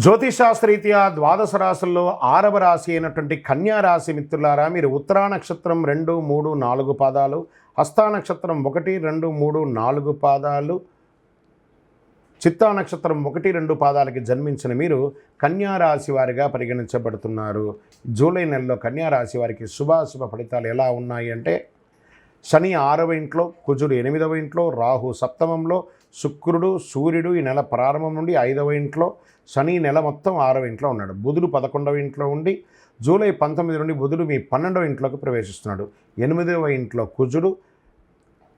జ్యోతిషాస్త్రరీత్యా ద్వాదశ రాశుల్లో 6వ రాశి అయినటువంటి కన్యా రాశి మిత్రులారా, మీరు ఉత్తరా నక్షత్రం 2, 3, 4 పాదాలు, హస్తా నక్షత్రం 1, 2, 3, 4 పాదాలు, చిత్తా నక్షత్రం 1, 2 పాదాలకి జన్మించిన మీరు కన్యా రాశి వారిగా పరిగణించబడుతున్నారు. జూలై నెలలో కన్యా రాశి వారికి శుభాశుభ ఫలితాలు ఎలా ఉన్నాయి అంటే, శని 6వ ఇంట్లో, కుజుడు 8వ ఇంట్లో, రాహు సప్తమంలో, శుక్రుడు సూర్యుడు ఈ నెల ప్రారంభం నుండి 5వ ఇంట్లో, శని నెల మొత్తం 6వ ఇంట్లో ఉన్నాడు. బుధుడు 11వ ఇంట్లో ఉండి జూలై 19 నుండి బుధుడు మీ 12వ ఇంట్లోకి ప్రవేశిస్తున్నాడు. 8వ ఇంట్లో కుజుడు.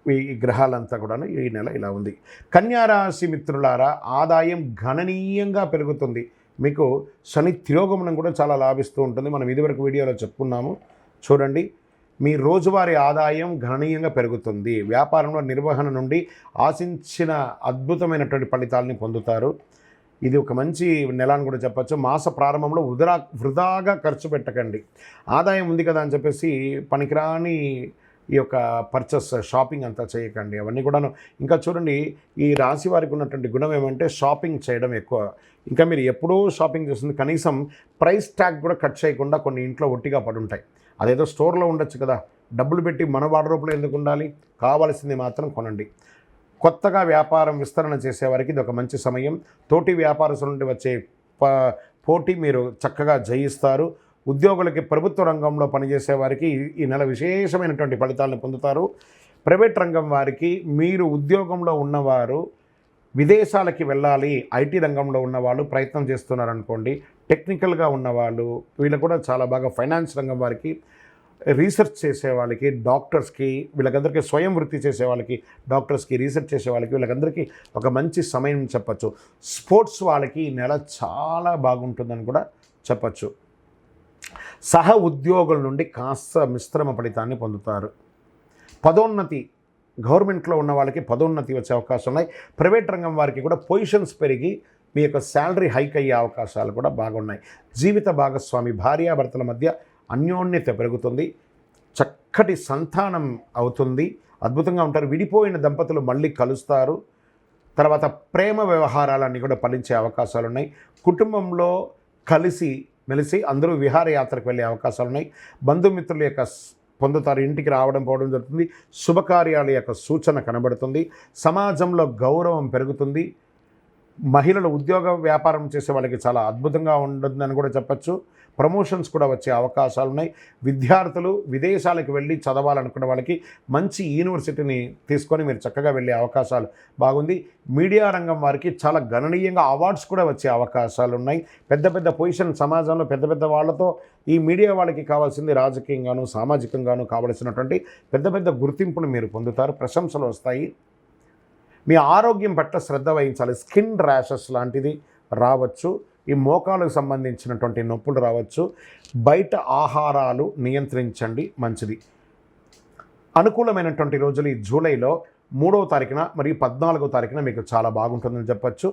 ఈ గ్రహాలంతా కూడా ఈ నెల ఇలా ఉంది. కన్యా రాశి మిత్రులారా, ఆదాయం గణనీయంగా పెరుగుతుంది. మీకు శని తిరోగమనం కూడా చాలా లాభిస్తూ ఉంటుంది. మనం ఇదివరకు వీడియోలో చెప్పుకున్నాము, చూడండి. మీ రోజువారీ ఆదాయం గణనీయంగా పెరుగుతుంది. వ్యాపారంలో నిర్వహణ నుండి ఆశించిన అద్భుతమైనటువంటి ఫలితాలని పొందుతారు. ఇది ఒక మంచి నెల అని కూడా చెప్పచ్చు. మాస ప్రారంభంలో వృధాగా ఖర్చు పెట్టకండి. ఆదాయం ఉంది కదా అని చెప్పేసి పనికిరాని ఈ యొక్క పర్చేస్ షాపింగ్ అంతా చేయకండి. అవన్నీ కూడాను. ఇంకా చూడండి, ఈ రాశి వారికి ఉన్నటువంటి గుణం ఏమంటే షాపింగ్ చేయడం ఎక్కువ. ఇంకా మీరు ఎప్పుడూ షాపింగ్ చేస్తుంది, కనీసం ప్రైస్ ట్యాగ్ కూడా కట్ చేయకుండా కొన్ని ఇంట్లో ఒట్టిగా పడుంటాయి. అదేదో స్టోర్లో ఉండొచ్చు కదా, డబ్బులు పెట్టి మన వార్డ్రోబ్లో ఎందుకు ఉండాలి? కావాల్సింది మాత్రం కొనండి. కొత్తగా వ్యాపారం విస్తరణ చేసేవారికి ఇది ఒక మంచి సమయం. తోటి వ్యాపారస్తుల నుండి వచ్చే పోటీ మీరు చక్కగా జయిస్తారు. ఉద్యోగులకి, ప్రభుత్వ రంగంలో పనిచేసే వారికి ఈ నెల విశేషమైనటువంటి ఫలితాలను పొందుతారు. ప్రైవేట్ రంగం వారికి, మీరు ఉద్యోగంలో ఉన్నవారు విదేశాలకి వెళ్ళాలి, ఐటీ రంగంలో ఉన్నవాళ్ళు ప్రయత్నం చేస్తున్నారనుకోండి, టెక్నికల్గా ఉన్నవాళ్ళు, వీళ్ళు కూడా చాలా బాగా, ఫైనాన్స్ రంగం వారికి, రీసెర్చ్ చేసే వాళ్ళకి, డాక్టర్స్కి, వీళ్ళకందరికీ స్వయం వృత్తి చేసే వాళ్ళకి, డాక్టర్స్కి, రీసెర్చ్ చేసే వాళ్ళకి, వీళ్ళకందరికీ ఒక మంచి సమయం చెప్పచ్చు. స్పోర్ట్స్ వాళ్ళకి ఈ నెల చాలా బాగుంటుందని కూడా చెప్పచ్చు. సహ ఉద్యోగుల నుండి కాస్త మిశ్రమ ఫలితాన్ని పొందుతారు. పదోన్నతి, గవర్నమెంట్లో ఉన్న వాళ్ళకి పదోన్నతి వచ్చే అవకాశాలు ఉన్నాయి. ప్రైవేట్ రంగం వారికి కూడా పొజిషన్స్ పెరిగి మీ యొక్క శాలరీ హైక్ అయ్యే అవకాశాలు కూడా బాగున్నాయి. జీవిత భాగస్వామి, భార్యాభర్తల మధ్య అన్యోన్యత పెరుగుతుంది. చక్కటి సంతానం అవుతుంది. అద్భుతంగా ఉంటారు. విడిపోయిన దంపతులు మళ్ళీ కలుస్తారు. తర్వాత ప్రేమ వ్యవహారాలన్నీ కూడా ఫలించే అవకాశాలు ఉన్నాయి. కుటుంబంలో కలిసి మెలిసి అందరూ విహారయాత్రకు వెళ్ళే అవకాశాలు ఉన్నాయి. బంధుమిత్రుల యొక్క పొందుతారు. ఇంటికి రావడం పోవడం జరుగుతుంది. శుభకార్యాల యొక్క సూచన కనబడుతుంది. సమాజంలో గౌరవం పెరుగుతుంది. మహిళలు ఉద్యోగ వ్యాపారం చేసే వాళ్ళకి చాలా అద్భుతంగా ఉంటుందని కూడా చెప్పచ్చు. ప్రమోషన్స్ కూడా వచ్చే అవకాశాలు ఉన్నాయి. విద్యార్థులు విదేశాలకు వెళ్ళి చదవాలనుకున్న వాళ్ళకి మంచి యూనివర్సిటీని తీసుకొని మీరు చక్కగా వెళ్ళే అవకాశాలు బాగుంది. మీడియా రంగం వారికి చాలా గణనీయంగా అవార్డ్స్ కూడా వచ్చే అవకాశాలు ఉన్నాయి. పెద్ద పెద్ద పొజిషన్, సమాజంలో పెద్ద పెద్ద వాళ్ళతో ఈ మీడియా వాళ్ళకి కావాల్సింది రాజకీయంగాను సామాజికంగాను కావలసినటువంటి పెద్ద పెద్ద గుర్తింపును మీరు పొందుతారు. ప్రశంసలు వస్తాయి. మీ ఆరోగ్యం పట్ల శ్రద్ధ వహించాలి. స్కిన్ ర్యాషెస్ లాంటిది రావచ్చు. ఈ మోకాలకు సంబంధించినటువంటి నొప్పులు రావచ్చు. బయట ఆహారాలు నియంత్రించండి, మంచిది. అనుకూలమైనటువంటి రోజులు ఈ జూలైలో 3వ తారీఖున మరియు 14వ తారీఖున మీకు చాలా బాగుంటుందని చెప్పచ్చు.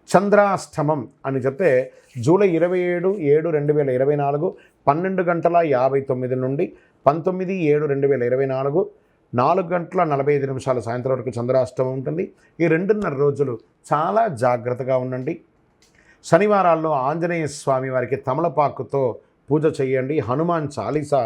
చంద్రాష్టమం అని చెప్తే జూలై 27/7/2024 12:59 నుండి 19/7/2024 4:45 సాయంత్రం వరకు చంద్రాష్టమం ఉంటుంది. ఈ 2.5 రోజులు చాలా జాగ్రత్తగా ఉండండి. శనివారాల్లో ఆంజనేయ స్వామి వారికి తమలపాకుతో పూజ చేయండి. హనుమాన్ చాలీసా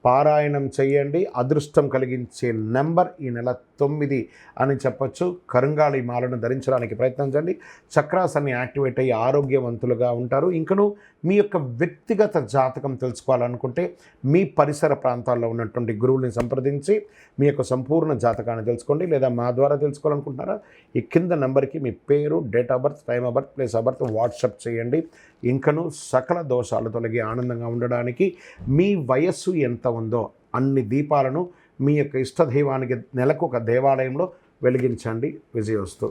పారాయణం చేయండి. అదృష్టం కలిగించే నెంబర్ ఈ నెల 9 అని చెప్పచ్చు. కరుంగాళి మాలను ధరించడానికి ప్రయత్నించండి. చక్రాస్ అన్ని యాక్టివేట్ అయ్యి ఆరోగ్యవంతులుగా ఉంటారు. ఇంకను మీ యొక్క వ్యక్తిగత జాతకం తెలుసుకోవాలనుకుంటే మీ పరిసర ప్రాంతాల్లో ఉన్నటువంటి గురువుల్ని సంప్రదించి మీ యొక్క సంపూర్ణ జాతకాన్ని తెలుసుకోండి. లేదా మా ద్వారా తెలుసుకోవాలనుకుంటున్నారా, ఈ కింద నెంబర్కి మీ పేరు, date of birth, time of birth, place of birth WhatsApp చేయండి. ఇంకను సకల దోషాలు తొలగి ఆనందంగా ఉండడానికి మీ వయస్సు ఎంత ఉందో అన్ని దీపాలను మీ యొక్క ఇష్టదైవానికి నెలకు ఒక దేవాలయంలో వెలిగించండి. విజయోస్తు.